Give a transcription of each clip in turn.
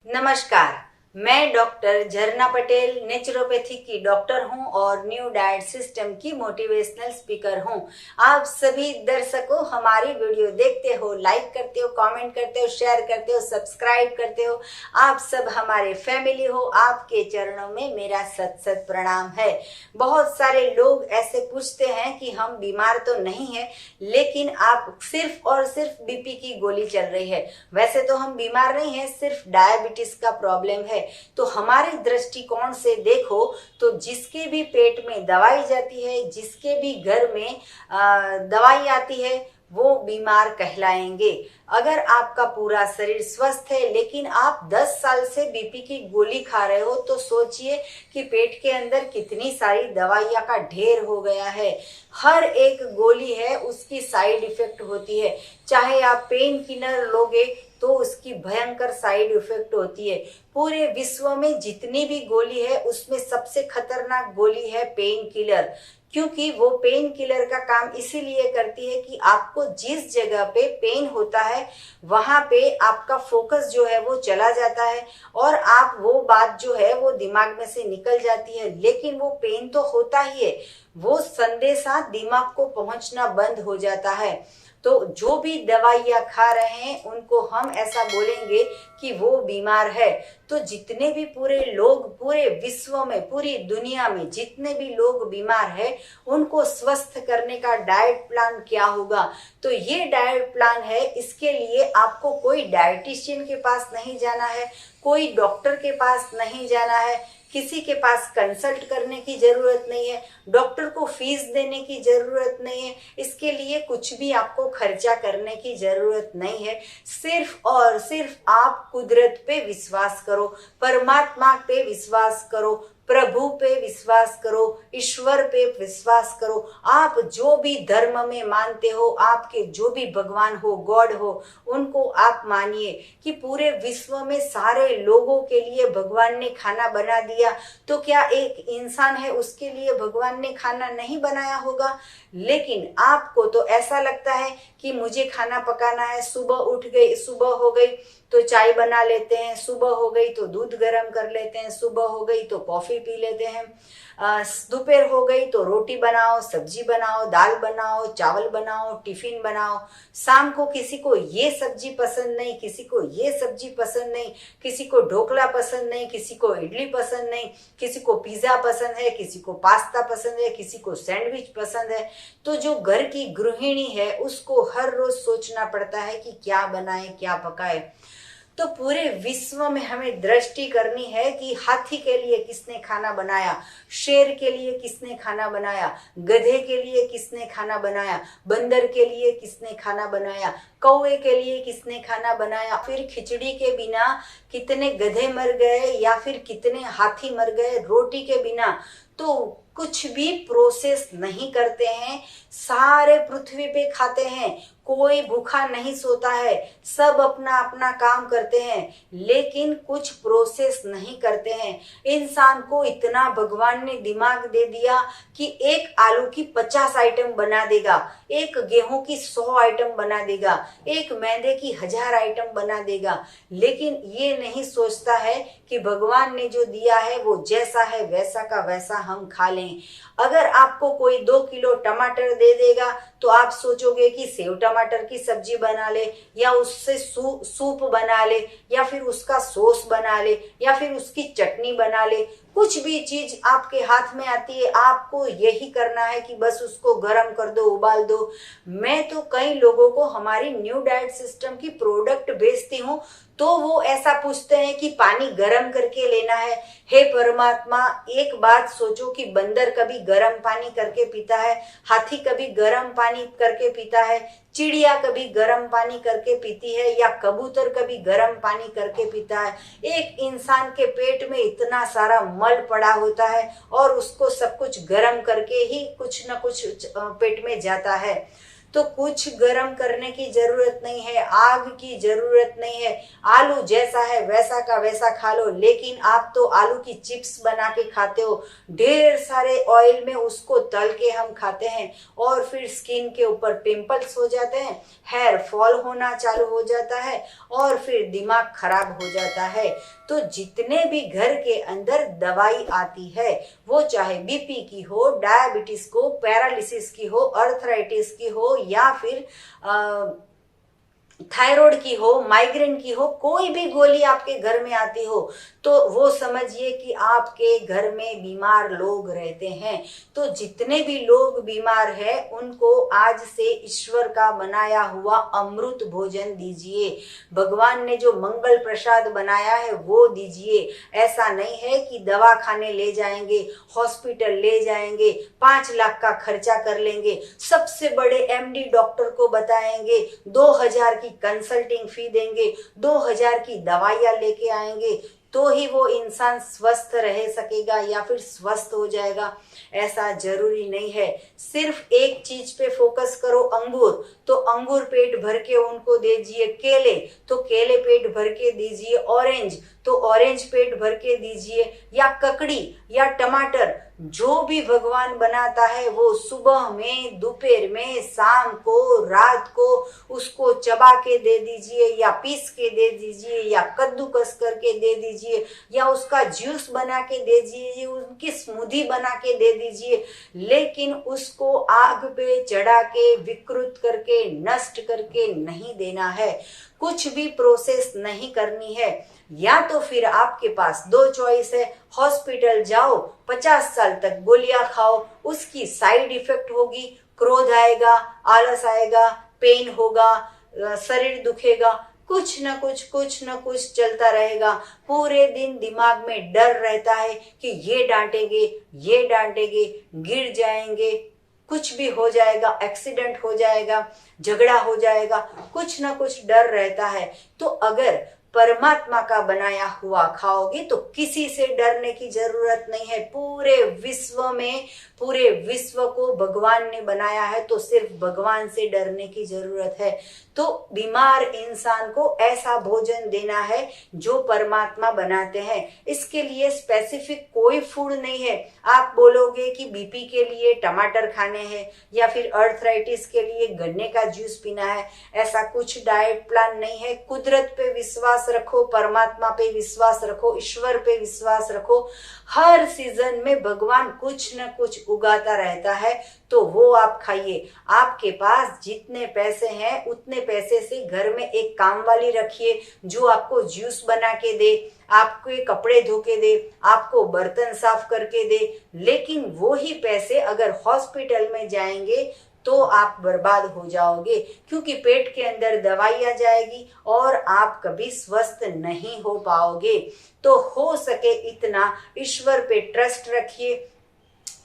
नमस्कार। मैं डॉक्टर झरना पटेल नेचुरोपैथी की डॉक्टर हूं और न्यू डाइट सिस्टम की मोटिवेशनल स्पीकर हूं। आप सभी दर्शकों हमारी वीडियो देखते हो, लाइक करते हो, कमेंट करते हो, शेयर करते हो, सब्सक्राइब करते हो। आप सब हमारे फैमिली हो। आपके चरणों में मेरा सत सत प्रणाम है। बहुत सारे लोग ऐसे पूछते हैं कि हम बीमार तो नहीं है, लेकिन आप सिर्फ और सिर्फ बीपी की गोली चल रही है। वैसे तो हम बीमार नहीं है, सिर्फ डायबिटीज का प्रॉब्लम है। तो हमारे दृष्टिकोण से देखो तो जिसके भी पेट में दवाई जाती है, जिसके भी घर में दवाई आती है, वो बीमार कहलाएंगे। अगर आपका पूरा शरीर स्वस्थ है लेकिन आप 10 साल से बीपी की गोली खा रहे हो तो सोचिए कि पेट के अंदर कितनी सारी दवाइयाँ का ढेर हो गया है। हर एक गोली है उसकी साइड इफेक्ट होती है। चाहे आप पेन किलर लोगे तो उसकी भयंकर साइड इफेक्ट होती है। पूरे विश्व में जितनी भी गोली है उसमें सबसे खतरनाक गोली है पेन किलर, क्योंकि वो पेन किलर का काम इसीलिए करती है कि आपको जिस जगह पे पेन होता है वहां पे आपका फोकस जो है वो चला जाता है और आप वो बात जो है वो दिमाग में से निकल जाती है। लेकिन वो पेन तो होता ही है, वो संदेशा दिमाग को पहुंचना बंद हो जाता है। तो जो भी दवाइयाँ खा रहे हैं उनको हम ऐसा बोलेंगे कि वो बीमार है। तो जितने भी पूरे लोग पूरे विश्व में, पूरी दुनिया में जितने भी लोग बीमार हैं उनको स्वस्थ करने का डाइट प्लान क्या होगा? तो ये डाइट प्लान है। इसके लिए आपको कोई डाइटिशियन के पास नहीं जाना है, कोई डॉक्टर के पास नहीं जाना है, किसी के पास कंसल्ट करने की जरूरत नहीं है, डॉक्टर को फीस देने की जरूरत नहीं है। इसके लिए कुछ भी आपको खर्चा करने की जरूरत नहीं है। सिर्फ और सिर्फ आप कुदरत पे विश्वास करो, परमात्मा पे विश्वास करो, प्रभु पे विश्वास करो, ईश्वर पे विश्वास करो। आप जो भी धर्म में मानते हो, आपके जो भी भगवान हो, गॉड हो, उनको आप मानिए कि पूरे विश्व में सारे लोगों के लिए भगवान ने खाना बना दिया। तो क्या एक इंसान है उसके लिए भगवान ने खाना नहीं बनाया होगा? लेकिन आपको तो ऐसा लगता है कि मुझे खाना पकाना है। सुबह हो गई तो चाय बना लेते हैं, सुबह हो गई तो दूध गर्म कर लेते हैं, सुबह हो गई तो कॉफी पी लेते हैं, दोपहर हो गई तो रोटी बनाओ, सब्जी बनाओ, दाल बनाओ, चावल बनाओ, टिफिन बनाओ। शाम को किसी को ये सब्जी पसंद नहीं, किसी को ये सब्जी पसंद नहीं, किसी को ढोकला पसंद नहीं, किसी को इडली पसंद नहीं, किसी को पिज्जा पसंद है, किसी को पास्ता पसंद है, किसी को सैंडविच पसंद है। तो जो घर की गृहिणी है उसको हर रोज सोचना पड़ता है कि क्या बनाए, क्या पकाए। तो पूरे विश्व में हमें दृष्टि करनी है कि हाथी के लिए किसने खाना बनाया, शेर के लिए किसने खाना बनाया, गधे के लिए किसने खाना बनाया, बंदर के लिए किसने खाना बनाया, कौवे के लिए किसने खाना बनाया, फिर खिचड़ी के बिना कितने गधे मर गए या फिर कितने हाथी मर गए रोटी के बिना। तो कुछ भी प्रोसेस नहीं करते हैं, सारे पृथ्वी पे खाते हैं, कोई भूखा नहीं सोता है, सब अपना अपना काम करते हैं, लेकिन कुछ प्रोसेस नहीं करते हैं। इंसान को इतना भगवान ने दिमाग दे दिया कि एक आलू की 50 आइटम बना देगा, एक गेहूं की 100 आइटम बना देगा, एक मैदे की 1000 आइटम बना देगा, लेकिन ये नहीं सोचता है कि भगवान ने जो दिया है वो जैसा है वैसा का वैसा हम खा लें। अगर आपको कोई 2 किलो टमाटर दे देगा तो आप सोचोगे कि सेव टमाटर की सब्जी बना ले, या उससे सूप बना ले, या फिर उसका सॉस बना ले, या फिर उसकी चटनी बना ले। कुछ भी चीज आपके हाथ में आती है, आपको यही करना है कि बस उसको गर्म कर दो, उबाल दो। मैं तो कई लोगों को हमारी न्यू डाइट सिस्टम की प्रोडक्ट बेचती हूँ तो वो ऐसा पूछते हैं कि पानी गर्म करके लेना है। हे परमात्मा, एक बात सोचो कि बंदर कभी गर्म पानी करके पीता है, हाथी कभी गर्म पानी करके पीता है, चिड़िया कभी गर्म पानी करके पीती है, या कबूतर कभी गर्म पानी करके पीता है? एक इंसान के पेट में इतना सारा मल पड़ा होता है और उसको सब कुछ गर्म करके ही कुछ न कुछ पेट में जाता है। तो कुछ गर्म करने की जरूरत नहीं है, आग की जरूरत नहीं है। आलू जैसा है वैसा का वैसा खा लो, लेकिन आप तो आलू की चिप्स बना के खाते हो, ढेर सारे ऑयल में उसको तल के हम खाते हैं और फिर स्किन के ऊपर पिंपल्स हो जाते हैं, हेयर फॉल होना चालू हो जाता है और फिर दिमाग खराब हो जाता है। तो जितने भी घर के अंदर दवाई आती है, वो चाहे बीपी की हो, डायबिटीज को, पैरालिसिस की हो, अर्थराइटिस की हो या फिर थायराइड की हो, माइग्रेन की हो, कोई भी गोली आपके घर में आती हो, तो वो समझिए कि आपके घर में बीमार लोग रहते हैं। तो जितने भी लोग बीमार हैं उनको आज से ईश्वर का बनाया हुआ अमृत भोजन दीजिए। भगवान ने जो मंगल प्रसाद बनाया है वो दीजिए। ऐसा नहीं है कि दवा खाने ले जाएंगे, हॉस्पिटल ले जाएंगे, 5 लाख का खर्चा कर लेंगे, सबसे बड़े एमडी डॉक्टर को बताएंगे, 2000 की कंसल्टिंग फी देंगे, 2000 की दवाइयां लेके आएंगे, तो ही वो इंसान स्वस्थ रह सकेगा या फिर स्वस्थ हो जाएगा। ऐसा जरूरी नहीं है। सिर्फ एक चीज पे फोकस करो, अंगूर, तो अंगूर पेट भर के उनको दीजिए, केले तो केले पेट भर के दीजिए, ऑरेंज तो ऑरेंज पेट भर के दीजिए, या ककड़ी या टमाटर, जो भी भगवान बनाता है वो सुबह में, दोपहर में, शाम को, रात को उसको चबा के दे दीजिए या पीस के दे दीजिए या कद्दूकस करके दे दीजिए या उसका जूस बना के दे दीजिए, उनकी स्मूदी बना के दे दीजिए, लेकिन उसको आग पे चढ़ा के विकृत करके नष्ट करके नहीं देना है। कुछ भी प्रोसेस नहीं करनी है। या तो फिर आपके पास 2 चॉइस है, हॉस्पिटल जाओ, 50 साल तक गोलियां खाओ, उसकी साइड इफेक्ट होगी, क्रोध आएगा, आलस आएगा, पेन होगा, शरीर दुखेगा, कुछ न कुछ चलता रहेगा। पूरे दिन दिमाग में डर रहता है कि ये डांटेंगे, गिर जाएंगे, कुछ भी हो जाएगा, एक्सीडेंट हो जाएगा, झगड़ा हो जाएगा, कुछ ना कुछ डर रहता है। तो अगर परमात्मा का बनाया हुआ खाओगे तो किसी से डरने की जरूरत नहीं है। पूरे विश्व को भगवान ने बनाया है, तो सिर्फ भगवान से डरने की जरूरत है। तो बीमार इंसान को ऐसा भोजन देना है जो परमात्मा बनाते हैं। इसके लिए स्पेसिफिक कोई फूड नहीं है। आप बोलोगे कि बीपी के लिए टमाटर खाने हैं या फिर अर्थराइटिस के लिए गन्ने का जूस पीना है, ऐसा कुछ डाइट प्लान नहीं है। कुदरत पे विश्वास रखो, परमात्मा पे विश्वास रखो, ईश्वर पे विश्वास रखो। हर सीजन में भगवान कुछ न कुछ उगाता रहता है, तो वो आप खाइए। आपके पास जितने पैसे हैं उतने पैसे से घर में एक काम वाली रखिए जो आपको जूस बना के दे, आपके कपड़े धो के दे, आपको बर्तन साफ करके दे। लेकिन वो ही पैसे अगर हॉस्पिटल में जाएंगे तो आप बर्बाद हो जाओगे, क्योंकि पेट के अंदर दवाई आ जाएगी और आप कभी स्वस्थ नहीं हो पाओगे। तो हो सके इतना ईश्वर पे ट्रस्ट रखिए।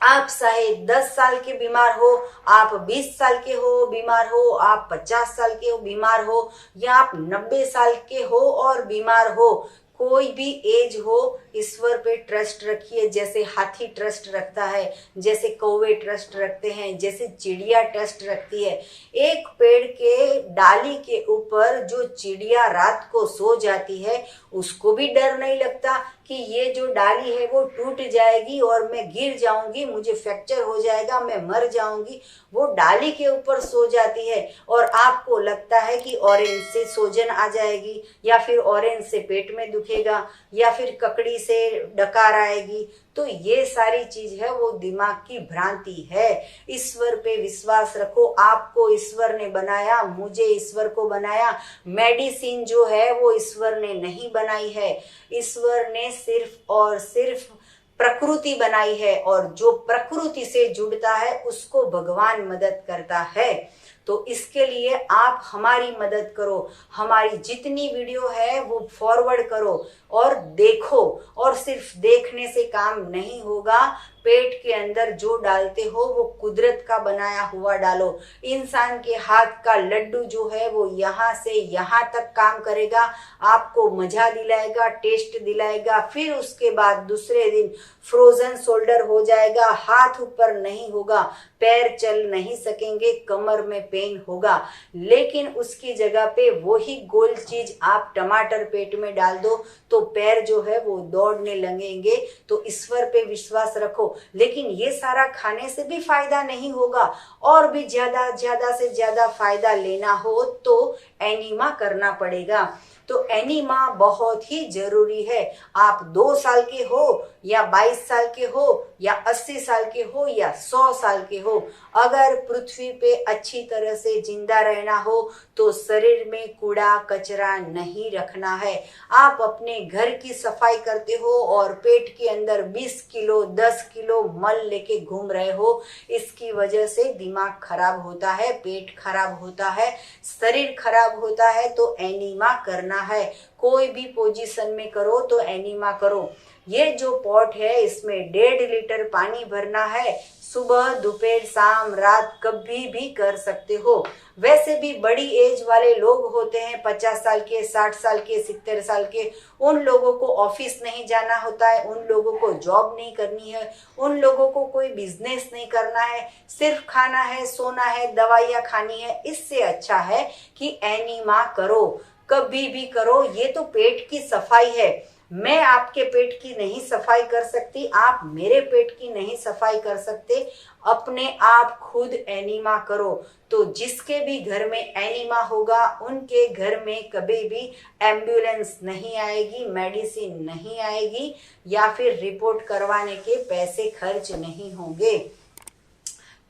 आप चाहे 10 साल के बीमार हो, आप 20 साल के हो बीमार हो, आप 50 साल के हो बीमार हो, या आप 90 साल के हो और बीमार हो, कोई भी एज हो, ईश्वर पे ट्रस्ट रखिए। जैसे हाथी ट्रस्ट रखता है, जैसे कौवे ट्रस्ट रखते हैं, जैसे चिड़िया ट्रस्ट रखती है। एक पेड़ के डाली के ऊपर जो चिड़िया रात को सो जाती है, उसको भी डर नहीं लगता कि ये जो डाली है वो टूट जाएगी और मैं गिर जाऊंगी, मुझे फ्रैक्चर हो जाएगा, मैं मर जाऊंगी। वो डाली के ऊपर सो जाती है और आपको लगता है कि ऑरेंज से सूजन आ जाएगी, या फिर ऑरेंज से पेट में दुखेगा, या फिर ककड़ी से डकार आएगी। तो ये सारी चीज है, वो दिमाग की भ्रांति है। ईश्वर पे विश्वास रखो। आपको ईश्वर ने बनाया, मुझे ईश्वर को बनाया। मेडिसिन जो है वो ईश्वर ने नहीं बनाई है, ईश्वर ने सिर्फ और सिर्फ प्रकृति बनाई है, और जो प्रकृति से जुड़ता है उसको भगवान मदद करता है। तो इसके लिए आप हमारी मदद करो, हमारी जितनी वीडियो है वो फॉरवर्ड करो और देखो। और सिर्फ देखने से काम नहीं होगा, पेट के अंदर जो डालते हो वो कुदरत का बनाया हुआ डालो। इंसान के हाथ का लड्डू जो है वो यहाँ से यहाँ तक काम करेगा, आपको मजा दिलाएगा, टेस्ट दिलाएगा, फिर उसके बाद दूसरे दिन फ्रोजन शोल्डर हो जाएगा, हाथ ऊपर नहीं होगा, पैर चल नहीं सकेंगे, कमर में पेन होगा। लेकिन उसकी जगह पे वही गोल चीज आप टमाटर पेट में डाल दो तो पैर जो है वो दौड़ने लगेंगे। तो ईश्वर पे विश्वास रखो। लेकिन ये सारा खाने से भी फायदा नहीं होगा, और भी ज्यादा से ज्यादा फायदा लेना हो तो एनीमा करना पड़ेगा। तो एनीमा बहुत ही जरूरी है। आप 2 साल के हो या 22 साल के हो या 80 साल के हो या 100 साल के हो, अगर पृथ्वी पे अच्छी तरह से जिंदा रहना हो तो शरीर में कूड़ा कचरा नहीं रखना है। आप अपने घर की सफाई करते हो और पेट के अंदर 20 किलो 10 किलो मल लेके घूम रहे हो, इसकी वजह से दिमाग खराब होता है, पेट खराब होता है, शरीर खराब होता है। तो एनीमा करना है। कोई भी पोजीशन में करो तो एनीमा करो। ये जो पॉट है इसमें 1.5 लीटर पानी भरना है। सुबह दोपहर शाम रात कभी भी कर सकते हो। वैसे भी बड़ी एज वाले लोग होते हैं, 50 साल के, 60 साल के, 70 साल के, उन लोगों को ऑफिस नहीं जाना होता है, उन लोगों को जॉब नहीं करनी है, उन लोगों को कोई बिजनेस नहीं करना है, सिर्फ खाना है, सोना है, दवाइयाँ खानी है। इससे अच्छा है कि एनीमा करो, कभी भी करो। ये तो पेट की सफाई है। मैं आपके पेट की नहीं सफाई कर सकती, आप मेरे पेट की नहीं सफाई कर सकते। अपने आप खुद एनीमा करो। तो जिसके भी घर में एनीमा होगा उनके घर में कभी भी एम्बुलेंस नहीं आएगी, मेडिसिन नहीं आएगी, या फिर रिपोर्ट करवाने के पैसे खर्च नहीं होंगे।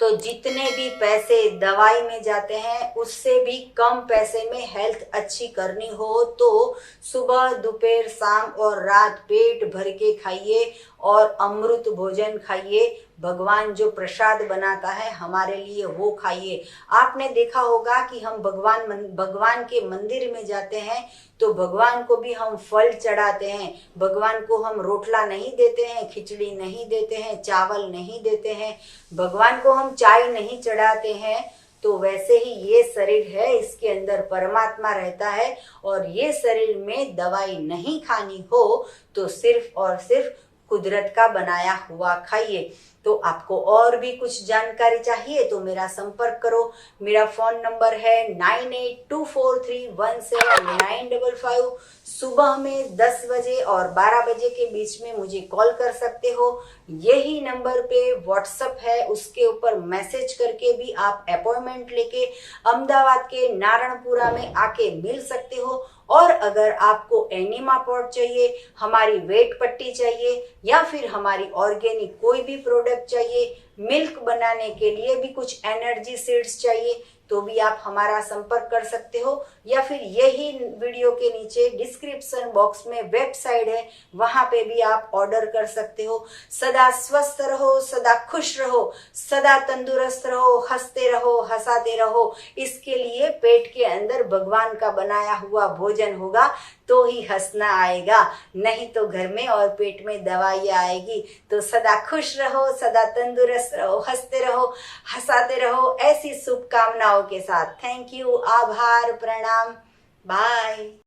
तो जितने भी पैसे दवाई में जाते हैं उससे भी कम पैसे में हेल्थ अच्छी करनी हो तो सुबह दोपहर शाम और रात पेट भर के खाइए और अमृत भोजन खाइए। भगवान जो प्रसाद बनाता है हमारे लिए वो खाइए। आपने देखा होगा कि हम भगवान के मंदिर में जाते हैं तो भगवान को भी हम फल चढ़ाते हैं। भगवान को हम रोटला नहीं देते हैं, खिचड़ी नहीं देते हैं, चावल नहीं देते हैं, भगवान को हम चाय नहीं चढ़ाते हैं। तो वैसे ही ये शरीर है, इसके अंदर परमात्मा रहता है, और ये शरीर में दवाई नहीं खानी हो तो सिर्फ और सिर्फ कुदरत का बनाया हुआ खाइए। तो आपको और भी कुछ जानकारी चाहिए तो मेरा संपर्क करो। मेरा फोन नंबर है 9824317955। सुबह में 10 बजे और 12 बजे के बीच में मुझे कॉल कर सकते हो। यही नंबर पे व्हाट्सएप है, उसके ऊपर मैसेज करके भी आप अपॉइंटमेंट लेके अहमदाबाद के नारायणपुरा में आके मिल सकते हो। और अगर आपको एनीमा पॉट चाहिए, हमारी वेट पट्टी चाहिए, या फिर हमारी ऑर्गेनिक कोई भी प्रोडक्ट चाहिए, मिल्क बनाने के लिए भी कुछ एनर्जी सीड्स चाहिए, तो भी आप हमारा संपर्क कर सकते हो। या फिर यही वीडियो के नीचे डिस्क्रिप्शन बॉक्स में वेबसाइट है, वहां पे भी आप ऑर्डर कर सकते हो। सदा स्वस्थ रहो, सदा खुश रहो, सदा तंदुरुस्त रहो, हंसते रहो, हंसाते रहो। इसके लिए पेट के अंदर भगवान का बनाया हुआ भोजन होगा तो ही हंसना आएगा, नहीं तो घर में और पेट में दवाइयाँ आएगी। तो सदा खुश रहो, सदा तंदुरुस्त रहो, हंसते रहो, हंसाते रहो, ऐसी शुभकामनाओं के साथ। थैंक यू, आभार, प्रणाम, बाय।